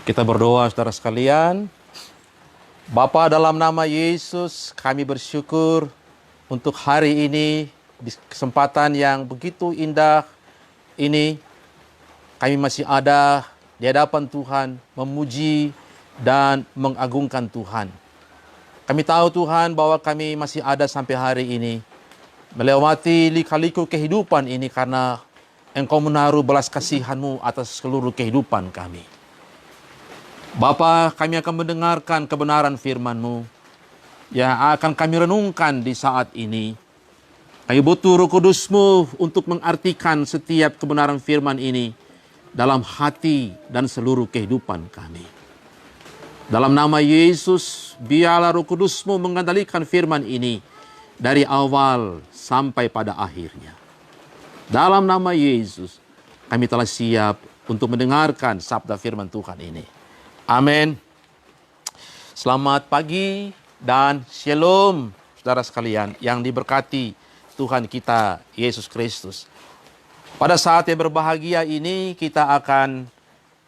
Kita berdoa, saudara sekalian. Bapa, dalam nama Yesus, kami bersyukur untuk hari ini, di kesempatan yang begitu indah ini, kami masih ada di hadapan Tuhan, memuji dan mengagungkan Tuhan. Kami tahu Tuhan bahwa kami masih ada sampai hari ini, melewati lika-liku kehidupan ini karena Engkau menaruh belas kasihan-Mu atas seluruh kehidupan kami. Bapa, kami akan mendengarkan kebenaran firman-Mu yang akan kami renungkan di saat ini. Kami butuh Roh Kudus-Mu untuk mengartikan setiap kebenaran firman ini dalam hati dan seluruh kehidupan kami. Dalam nama Yesus, biarlah Roh Kudus-Mu mengendalikan firman ini dari awal sampai pada akhirnya. Dalam nama Yesus, kami telah siap untuk mendengarkan sabda firman Tuhan ini. Amin. Selamat pagi dan shalom, saudara sekalian yang diberkati Tuhan kita Yesus Kristus. Pada saat yang berbahagia ini, kita akan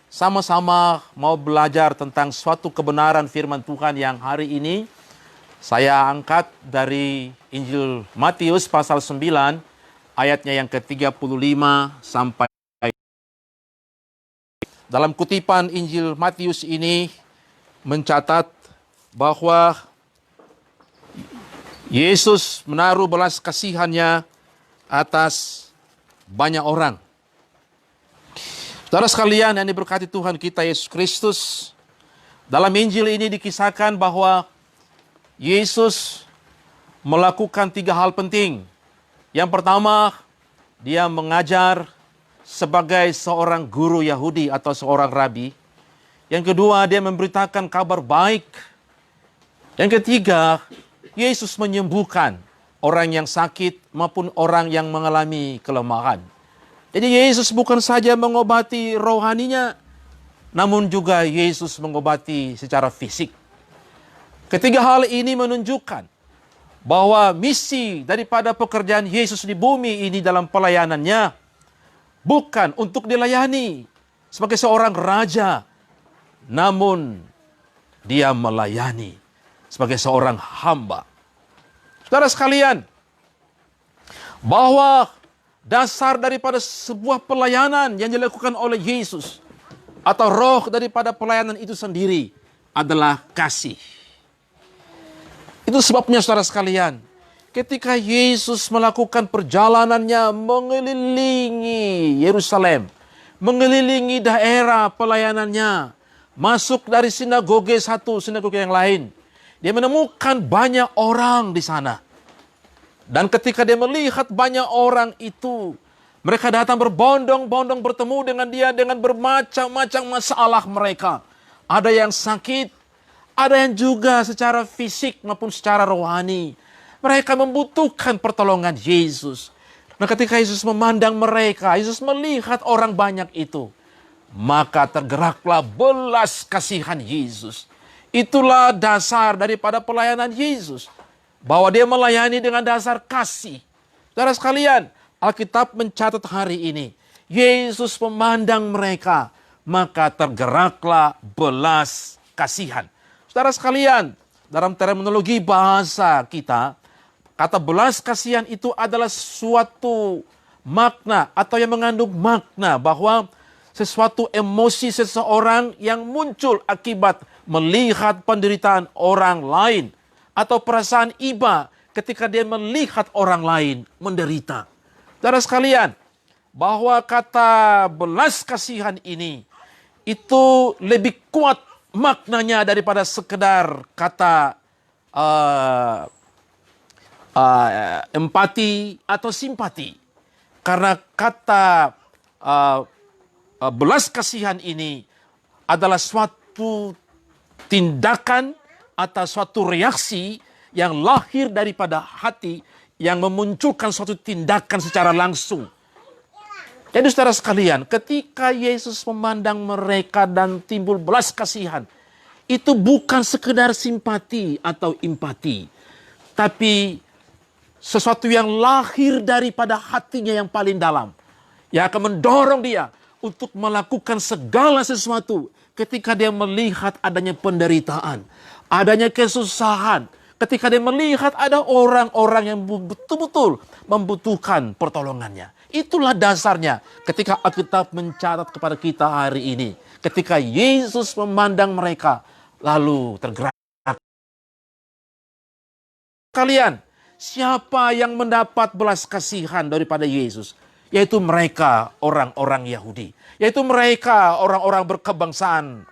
sama-sama mau belajar tentang suatu kebenaran firman Tuhan yang hari ini saya angkat dari Injil Matius pasal 9 ayatnya yang ke-35 sampai. Dalam kutipan Injil Matius ini mencatat bahwa Yesus menaruh belas kasihannya atas banyak orang. Saudara sekalian yang diberkati Tuhan kita Yesus Kristus, dalam Injil ini dikisahkan bahwa Yesus melakukan 3 hal penting. Yang pertama, dia mengajar sebagai seorang guru Yahudi atau seorang rabi. Yang kedua, dia memberitakan kabar baik. Yang ketiga, Yesus menyembuhkan orang yang sakit maupun orang yang mengalami kelemahan. Jadi Yesus bukan saja mengobati rohaninya, namun juga Yesus mengobati secara fisik. Ketiga hal ini menunjukkan bahwa misi daripada pekerjaan Yesus di bumi ini dalam pelayanannya bukan untuk dilayani sebagai seorang raja, namun dia melayani sebagai seorang hamba. Saudara sekalian, bahwa dasar daripada sebuah pelayanan yang dilakukan oleh Yesus atau roh daripada pelayanan itu sendiri adalah kasih. Itu sebabnya saudara sekalian, ketika Yesus melakukan perjalanannya mengelilingi Yerusalem, mengelilingi daerah pelayanannya, masuk dari sinagoge satu, sinagoge yang lain, dia menemukan banyak orang di sana. Dan ketika dia melihat banyak orang itu, mereka datang berbondong-bondong bertemu dengan dia dengan bermacam-macam masalah mereka. Ada yang sakit, ada yang juga secara fisik maupun secara rohani. Mereka membutuhkan pertolongan Yesus. Nah, ketika Yesus memandang mereka, Yesus melihat orang banyak itu, maka tergeraklah belas kasihan Yesus. Itulah dasar daripada pelayanan Yesus, bahwa dia melayani dengan dasar kasih. Saudara sekalian, Alkitab mencatat hari ini, Yesus memandang mereka, maka tergeraklah belas kasihan. Saudara sekalian, dalam terminologi bahasa kita, kata belas kasihan itu adalah suatu makna atau yang mengandung makna bahwa sesuatu emosi seseorang yang muncul akibat melihat penderitaan orang lain atau perasaan iba ketika dia melihat orang lain menderita. Saudara sekalian, bahwa kata belas kasihan ini itu lebih kuat maknanya daripada sekedar kata empati atau simpati. Karena kata belas kasihan ini adalah suatu tindakan atau suatu reaksi yang lahir daripada hati yang memunculkan suatu tindakan secara langsung. Jadi saudara sekalian, ketika Yesus memandang mereka dan timbul belas kasihan, itu bukan sekedar simpati atau empati, tapi sesuatu yang lahir daripada hatinya yang paling dalam, yang akan mendorong dia untuk melakukan segala sesuatu ketika dia melihat adanya penderitaan, adanya kesusahan, ketika dia melihat ada orang-orang yang betul-betul membutuhkan pertolongannya. Itulah dasarnya ketika Alkitab mencatat kepada kita hari ini. Ketika Yesus memandang mereka, lalu tergerak. Kalian, siapa yang mendapat belas kasihan daripada Yesus? Yaitu mereka orang-orang Yahudi. Yaitu mereka orang-orang berkebangsaan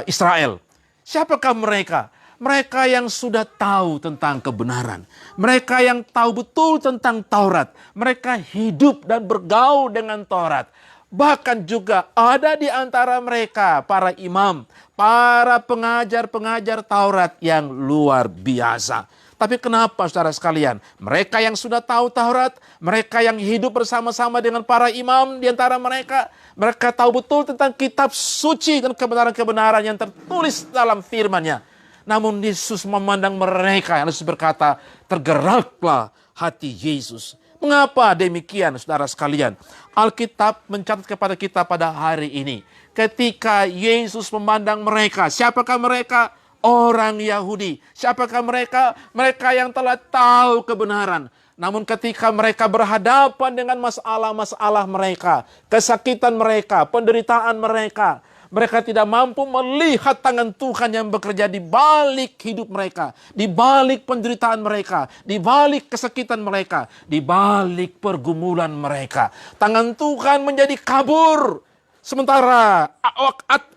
Israel. Siapakah mereka? Mereka yang sudah tahu tentang kebenaran. Mereka yang tahu betul tentang Taurat. Mereka hidup dan bergaul dengan Taurat. Bahkan juga ada di antara mereka para imam, para pengajar-pengajar Taurat yang luar biasa. Tapi kenapa saudara sekalian? Mereka yang sudah tahu Taurat, mereka yang hidup bersama-sama dengan para imam di antara mereka, mereka tahu betul tentang kitab suci dan kebenaran-kebenaran yang tertulis dalam firman-Nya. Namun Yesus memandang mereka, yang Yesus berkata, tergeraklah hati Yesus. Mengapa demikian saudara sekalian? Alkitab mencatat kepada kita pada hari ini. Ketika Yesus memandang mereka, siapakah mereka? Orang Yahudi. Siapakah mereka? Mereka yang telah tahu kebenaran. Namun ketika mereka berhadapan dengan masalah-masalah mereka, kesakitan mereka, penderitaan mereka, mereka tidak mampu melihat tangan Tuhan yang bekerja di balik hidup mereka, di balik penderitaan mereka, di balik kesakitan mereka, di balik pergumulan mereka. Tangan Tuhan menjadi kabur. Sementara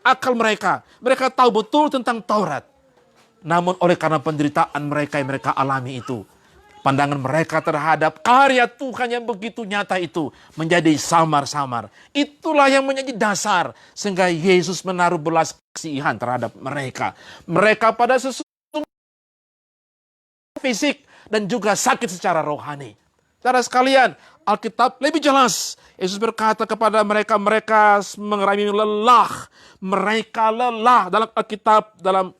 akal mereka tahu betul tentang Taurat. Namun oleh karena penderitaan mereka yang mereka alami itu, pandangan mereka terhadap karya Tuhan yang begitu nyata itu menjadi samar-samar. Itulah yang menjadi dasar sehingga Yesus menaruh belas kasihan terhadap mereka. Mereka pada sesungguhnya fisik dan juga sakit secara rohani. Saudara sekalian, Alkitab lebih jelas. Yesus berkata kepada mereka, mereka mengalami lelah. Mereka lelah. Dalam Alkitab, dalam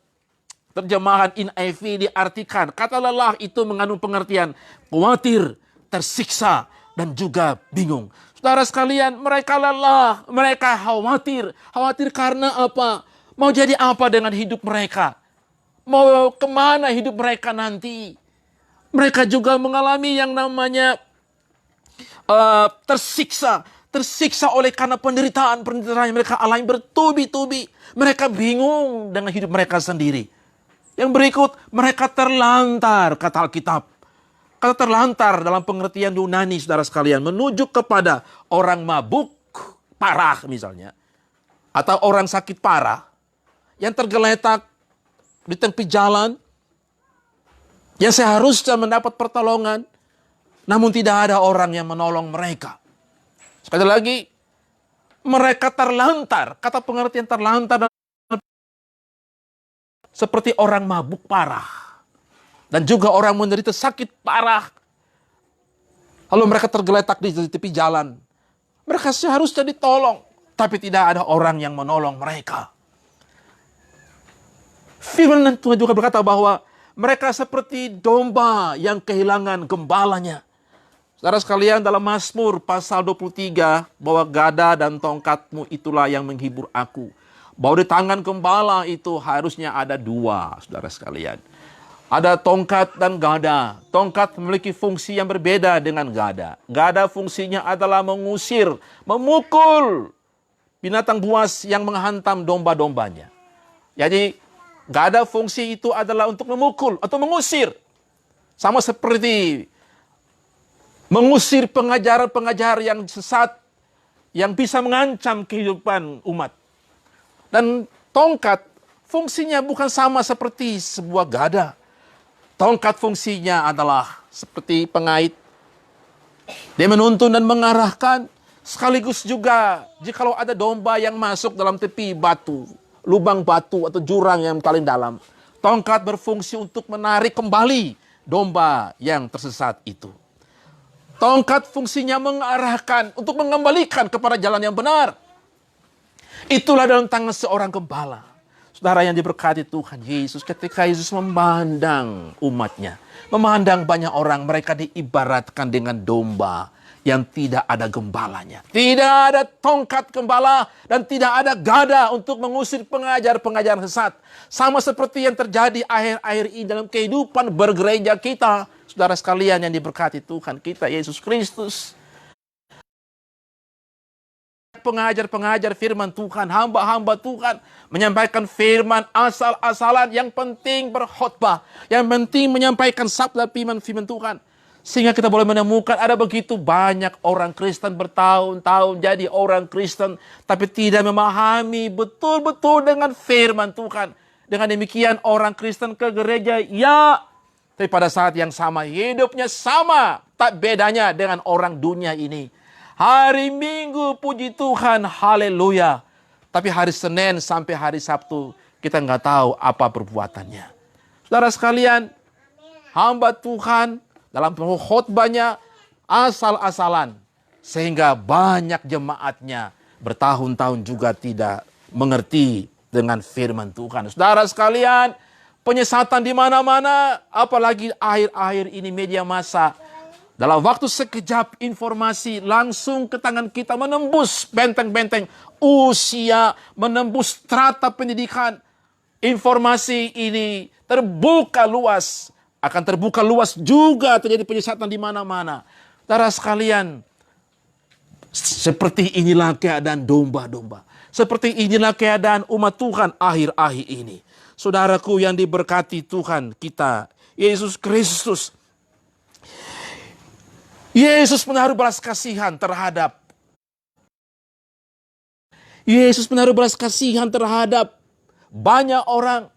terjemahan NIV diartikan, kata lelah itu mengandung pengertian khawatir, tersiksa, dan juga bingung. Saudara sekalian, mereka lelah, mereka khawatir. Khawatir karena apa? Mau jadi apa dengan hidup mereka? Mau kemana hidup mereka nanti? Mereka juga mengalami yang namanya tersiksa. Tersiksa oleh karena penderitaan yang mereka alami bertubi-tubi. Mereka bingung dengan hidup mereka sendiri. Yang berikut, mereka terlantar, kata Alkitab. Kata terlantar dalam pengertian Yunani, saudara sekalian, menuju kepada orang mabuk parah misalnya, atau orang sakit parah, yang tergeletak di tepi jalan, yang seharusnya mendapat pertolongan, namun tidak ada orang yang menolong mereka. Sekali lagi, mereka terlantar. Kata pengertian terlantar seperti orang mabuk parah. Dan juga orang menderita sakit parah. Lalu mereka tergeletak di tepi jalan. Mereka seharusnya ditolong. Tapi tidak ada orang yang menolong mereka. Firman Tuhan juga berkata bahwa mereka seperti domba yang kehilangan gembalanya. Saudara sekalian, dalam Mazmur pasal 23, bahwa gada dan tongkatmu itulah yang menghibur aku. Bahwa di tangan gembala itu harusnya ada dua, saudara sekalian. Ada tongkat dan gada. Tongkat memiliki fungsi yang berbeda dengan gada. Gada fungsinya adalah mengusir, memukul binatang buas yang menghantam domba-dombanya. Jadi gada fungsi itu adalah untuk memukul atau mengusir. Sama seperti mengusir pengajar-pengajar yang sesat, yang bisa mengancam kehidupan umat. Dan tongkat fungsinya bukan sama seperti sebuah gada. Tongkat fungsinya adalah seperti pengait. Dia menuntun dan mengarahkan. Sekaligus juga jikalau ada domba yang masuk dalam tepi batu, lubang batu atau jurang yang paling dalam, tongkat berfungsi untuk menarik kembali domba yang tersesat itu. Tongkat fungsinya mengarahkan untuk mengembalikan kepada jalan yang benar. Itulah dalam tangan seorang gembala. Saudara yang diberkati Tuhan Yesus, ketika Yesus memandang umatnya, memandang banyak orang, mereka diibaratkan dengan domba yang tidak ada gembalanya. Tidak ada tongkat gembala dan tidak ada gada untuk mengusir pengajar-pengajar sesat. Sama seperti yang terjadi akhir-akhir ini dalam kehidupan bergereja kita. Saudara sekalian yang diberkati Tuhan kita Yesus Kristus. Pengajar-pengajar firman Tuhan, hamba-hamba Tuhan menyampaikan firman asal-asalan, yang penting berkhotbah, yang penting menyampaikan sabda firman Tuhan. Sehingga kita boleh menemukan ada begitu banyak orang Kristen bertahun-tahun jadi orang Kristen, tapi tidak memahami betul-betul dengan firman Tuhan. Dengan demikian orang Kristen ke gereja, ya, tapi pada saat yang sama hidupnya sama, tak bedanya dengan orang dunia ini. Hari Minggu puji Tuhan, haleluya. Tapi hari Senin sampai hari Sabtu kita nggak tahu apa perbuatannya. Saudara sekalian, hamba Tuhan dalam khotbahnya asal-asalan. Sehingga banyak jemaatnya bertahun-tahun juga tidak mengerti dengan firman Tuhan. Saudara sekalian, penyesatan di mana-mana, apalagi akhir-akhir ini media massa. Dalam waktu sekejap informasi langsung ke tangan kita menembus benteng-benteng usia, menembus strata pendidikan. Informasi ini terbuka luas, akan terbuka luas juga terjadi penyesatan di mana-mana. Saudara sekalian, seperti inilah keadaan domba-domba. Seperti inilah keadaan umat Tuhan akhir-akhir ini. Saudaraku yang diberkati Tuhan kita, Yesus Kristus. Yesus menaruh belas kasihan terhadap banyak orang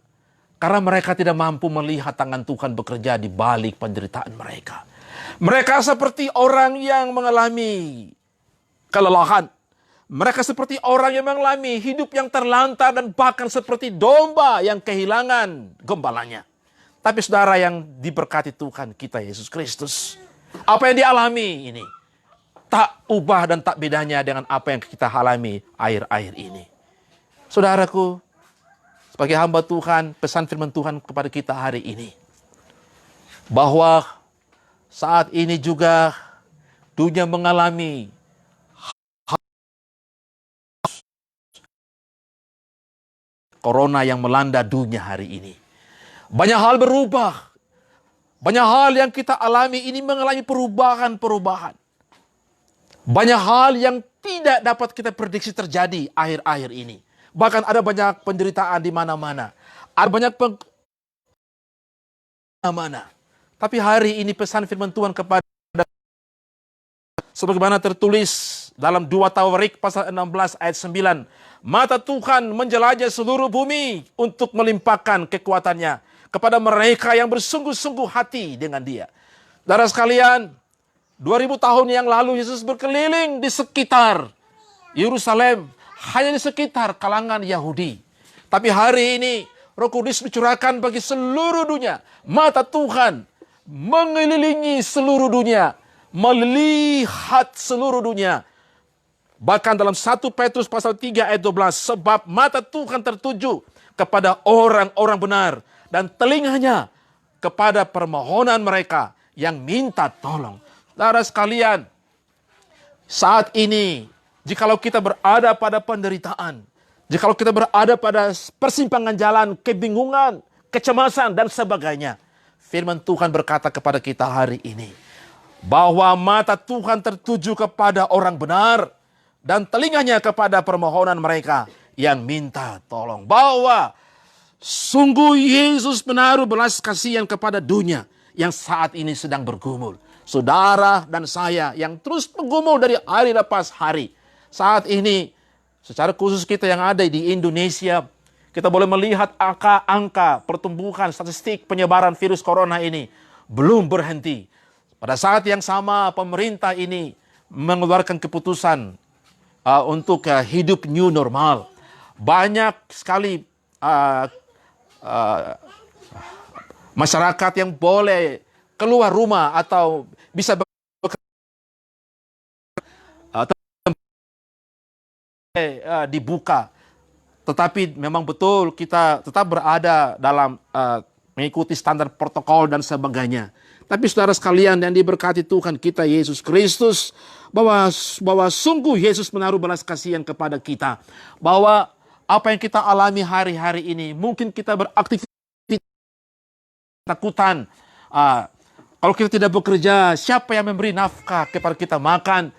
karena mereka tidak mampu melihat tangan Tuhan bekerja di balik penderitaan mereka. Mereka seperti orang yang mengalami kelelahan. Mereka seperti orang yang mengalami hidup yang terlantar dan bahkan seperti domba yang kehilangan gembalanya. Tapi saudara yang diberkati Tuhan kita Yesus Kristus, apa yang dialami ini tak ubah dan tak bedanya dengan apa yang kita alami akhir-akhir ini. Saudaraku, sebagai hamba Tuhan, pesan firman Tuhan kepada kita hari ini, bahwa saat ini juga dunia mengalami corona yang melanda dunia hari ini. Banyak hal berubah. Banyak hal yang kita alami ini mengalami perubahan-perubahan. Banyak hal yang tidak dapat kita prediksi terjadi akhir-akhir ini. Bahkan ada banyak penderitaan di mana-mana. Ada banyak mana. Tapi hari ini pesan firman Tuhan kepada sebagaimana tertulis dalam 2 Tawarik pasal 16 ayat 9. Mata Tuhan menjelajah seluruh bumi untuk melimpahkan kekuatannya kepada mereka yang bersungguh-sungguh hati dengan Dia. Saudara sekalian, 2000 tahun yang lalu Yesus berkeliling di sekitar Yerusalem, hanya di sekitar kalangan Yahudi. Tapi hari ini Roh Kudus dicurahkan bagi seluruh dunia. Mata Tuhan mengelilingi seluruh dunia, melihat seluruh dunia. Bahkan dalam 1 Petrus pasal 3 ayat 12, sebab mata Tuhan tertuju kepada orang-orang benar dan telinganya kepada permohonan mereka yang minta tolong. Saudara sekalian, saat ini, jikalau kita berada pada penderitaan, jikalau kita berada pada persimpangan jalan, kebingungan, kecemasan, dan sebagainya, firman Tuhan berkata kepada kita hari ini, bahwa mata Tuhan tertuju kepada orang benar, dan telinganya kepada permohonan mereka yang minta tolong. Bahwa sungguh Yesus menaruh belas kasihan kepada dunia yang saat ini sedang bergumul. Saudara dan saya yang terus bergumul dari hari lepas hari. Saat ini, secara khusus kita yang ada di Indonesia, kita boleh melihat angka pertumbuhan statistik penyebaran virus corona ini belum berhenti. Pada saat yang sama, pemerintah ini mengeluarkan keputusan untuk hidup new normal. Banyak sekali masyarakat yang boleh keluar rumah atau bisa dibuka. Tetapi memang betul kita tetap berada dalam mengikuti standar protokol dan sebagainya. Tapi saudara sekalian yang diberkati Tuhan kita Yesus Kristus, bahwa sungguh Yesus menaruh belas kasihan kepada kita. Bahwa apa yang kita alami hari-hari ini, mungkin kita beraktivitas takutan. Kalau kita tidak bekerja, siapa yang memberi nafkah kepada kita makan?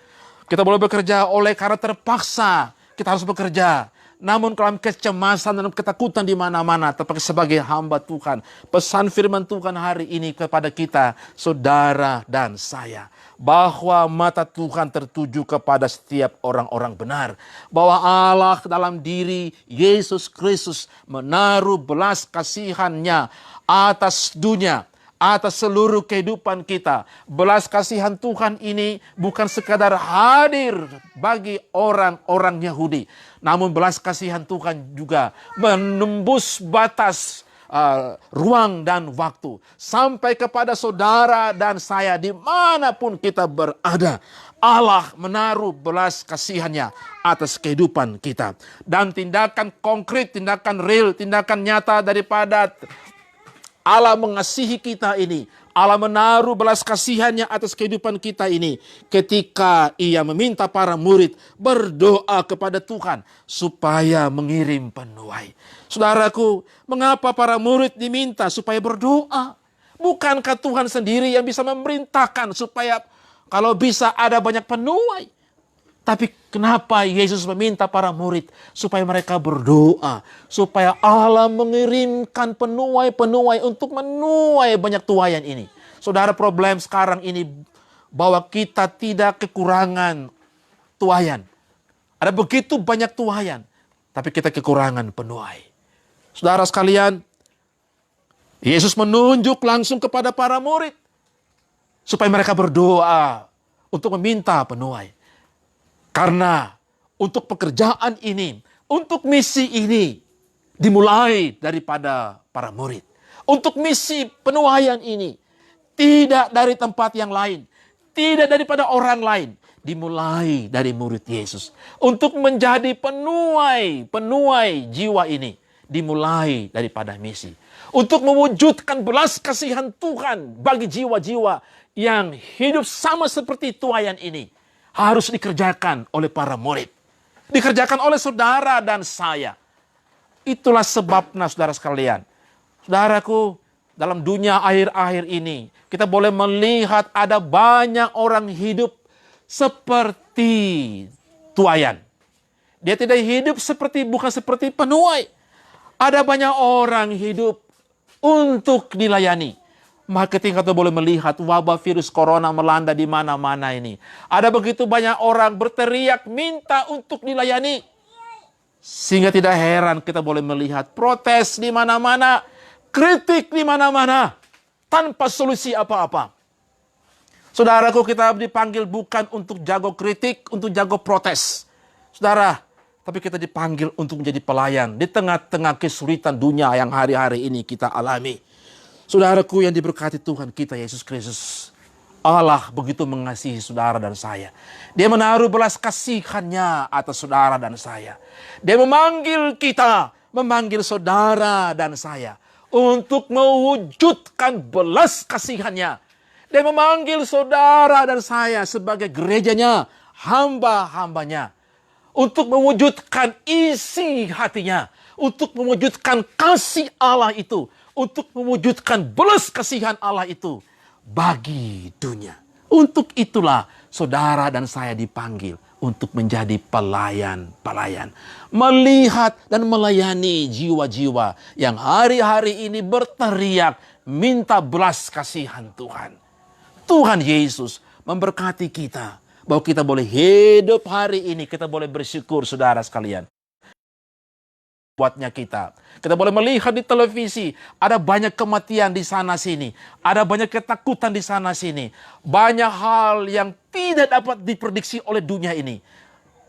Kita boleh bekerja oleh karena terpaksa kita harus bekerja. Namun dalam kecemasan dan ketakutan di mana-mana, tetapi sebagai hamba Tuhan, pesan firman Tuhan hari ini kepada kita, saudara dan saya, bahwa mata Tuhan tertuju kepada setiap orang-orang benar. Bahwa Allah dalam diri Yesus Kristus menaruh belas kasihannya atas dunia, atas seluruh kehidupan kita. Belas kasihan Tuhan ini bukan sekadar hadir bagi orang-orang Yahudi, namun belas kasihan Tuhan juga menembus batas ruang dan waktu sampai kepada saudara dan saya dimanapun kita berada. Allah menaruh belas kasihannya atas kehidupan kita, dan tindakan konkret, tindakan real, tindakan nyata daripada Allah mengasihi kita ini, Allah menaruh belas kasihannya atas kehidupan kita ini ketika Ia meminta para murid berdoa kepada Tuhan supaya mengirim penuai. Saudaraku, mengapa para murid diminta supaya berdoa? Bukankah Tuhan sendiri yang bisa memerintahkan supaya kalau bisa ada banyak penuai? Tapi kenapa Yesus meminta para murid supaya mereka berdoa, supaya Allah mengirimkan penuai-penuai untuk menuai banyak tuaian ini? Saudara, problem sekarang ini bahwa kita tidak kekurangan tuaian. Ada begitu banyak tuaian, tapi kita kekurangan penuai. Saudara sekalian, Yesus menunjuk langsung kepada para murid supaya mereka berdoa untuk meminta penuai. Karena untuk pekerjaan ini, untuk misi ini dimulai daripada para murid. Untuk misi penuaian ini tidak dari tempat yang lain, tidak daripada orang lain, dimulai dari murid Yesus. Untuk menjadi penuai jiwa ini dimulai daripada misi. Untuk mewujudkan belas kasihan Tuhan bagi jiwa-jiwa yang hidup sama seperti tuaian ini, harus dikerjakan oleh para murid. Dikerjakan oleh saudara dan saya. Itulah sebabnya saudara sekalian. Saudaraku, dalam dunia akhir-akhir ini, kita boleh melihat ada banyak orang hidup seperti tuaian. Dia tidak hidup bukan seperti penuai. Ada banyak orang hidup untuk dilayani. Maka ketika kita boleh melihat wabah virus corona melanda di mana-mana ini, ada begitu banyak orang berteriak minta untuk dilayani. Sehingga tidak heran kita boleh melihat protes di mana-mana, kritik di mana-mana, tanpa solusi apa-apa. Saudaraku, kita dipanggil bukan untuk jago kritik, untuk jago protes. Saudara, tapi kita dipanggil untuk menjadi pelayan di tengah-tengah kesulitan dunia yang hari-hari ini kita alami. Saudaraku yang diberkati Tuhan kita Yesus Kristus, Allah begitu mengasihi saudara dan saya. Dia menaruh belas kasihannya atas saudara dan saya. Dia memanggil kita, memanggil saudara dan saya untuk mewujudkan belas kasihannya. Dia memanggil saudara dan saya sebagai gerejanya, hamba-hambanya, untuk mewujudkan isi hatinya, untuk mewujudkan kasih Allah itu, untuk mewujudkan belas kasihan Allah itu bagi dunia. Untuk itulah saudara dan saya dipanggil untuk menjadi pelayan-pelayan. Melihat dan melayani jiwa-jiwa yang hari-hari ini berteriak minta belas kasihan Tuhan. Tuhan Yesus memberkati kita, bahwa kita boleh hidup hari ini, kita boleh bersyukur saudara sekalian. Buatnya kita boleh melihat di televisi, ada banyak kematian di sana sini, ada banyak ketakutan di sana sini, banyak hal yang tidak dapat diprediksi oleh dunia ini.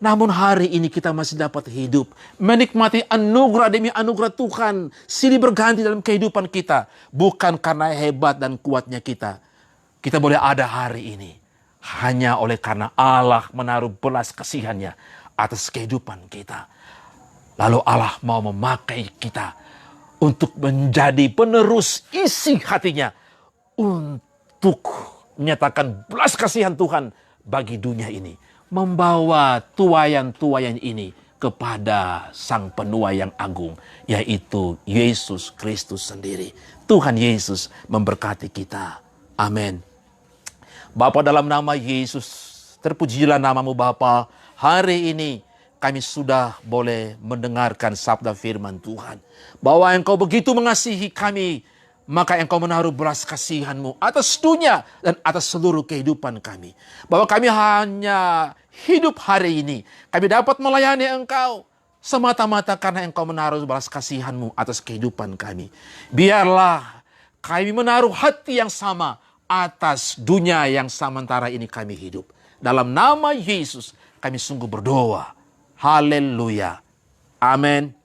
Namun hari ini kita masih dapat hidup, menikmati anugerah demi anugerah Tuhan silih berganti dalam kehidupan kita, bukan karena hebat dan kuatnya kita. Kita boleh ada hari ini hanya oleh karena Allah menaruh belas kasihannya atas kehidupan kita. Lalu Allah mau memakai kita untuk menjadi penerus isi hatinya, untuk menyatakan belas kasihan Tuhan bagi dunia ini. Membawa tuayan-tuayan ini kepada Sang Penuai yang agung, yaitu Yesus Kristus sendiri. Tuhan Yesus memberkati kita. Amin. Bapa, dalam nama Yesus, terpujilah namamu Bapa. Hari ini kami sudah boleh mendengarkan sabda firman Tuhan, bahwa Engkau begitu mengasihi kami, maka Engkau menaruh belas kasihan-Mu atas dunia dan atas seluruh kehidupan kami. Bahwa kami hanya hidup hari ini, kami dapat melayani Engkau semata-mata karena Engkau menaruh belas kasihan-Mu atas kehidupan kami. Biarlah kami menaruh hati yang sama atas dunia yang sementara ini kami hidup. Dalam nama Yesus kami sungguh berdoa. Haleluya. Amin.